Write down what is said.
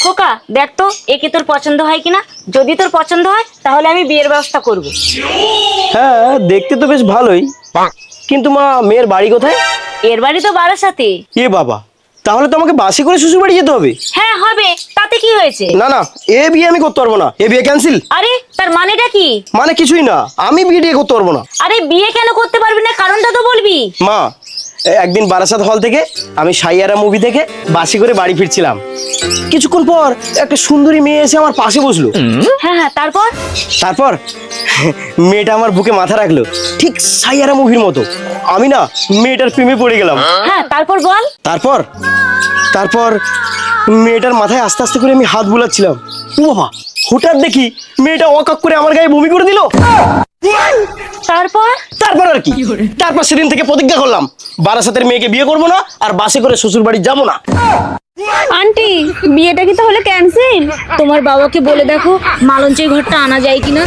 খোকা দেখ তো একে তোর পছন্দ হয় কিনা, যদি তোর পছন্দ হয় তাহলে আমি বিয়ের ব্যবস্থা করব। হ্যাঁ, দেখতে তো বেশ ভালোই, কিন্তু মা মেয়ের বাড়ি কোথায়? এর বাড়ি তো বারাসাতে। এ বাবা, তাহলে তো আমাকে বাসে করে শ্বশুর বাড়ি যেতে হবে। হ্যাঁ হবে, তাতে কি হয়েছে? না না, এ বিয়ে আমি করতে পারবো না, এ বিয়ে ক্যান্সেল। আরে তার মানেটা কি? মানে কিছুই না, আমি বিয়ে করতে পারবো না। আরে বিয়ে কেন করতে পারবি না, কারণটা তো বলবি। মা, একদিন বারাসাত হল থেকে আমি সাইয়ারা মুভি দেখে বাসে করে বাড়ি ফিরছিলাম। কিছুক্ষণ পর একটা সুন্দরী মেয়ে এসে আমার পাশে বসলো। হ্যাঁ হ্যাঁ, তারপর? তারপর মেয়েটা আমার বুকে মাথা রাখলো, ঠিক সাইয়ারা মুভির মতো। আমি না মেয়েটার প্রেমে পড়ে গেলাম। হ্যাঁ তারপর বল। তারপর তারপর মেয়েটার মাথায় আস্তে আস্তে করে আমি হাত বুলাচ্ছিলাম। ও বাবা, হঠাৎ দেখি মেয়েটা অকাক করে আমার গায়ে বমি করে দিল। তারপর? তারপর আর কি, তারপর সেদিন থেকে প্রতিজ্ঞা করলাম বারাসাতের মেয়েকে বিয়ে করবো না, আর বাসে করে শ্বশুর বাড়ি যাবো না। আন্টি বিয়েটা কি তাহলে ক্যান্সেল? তোমার বাবাকে বলে দেখো মালঞ্চের ঘরটা আনা যায় কিনা।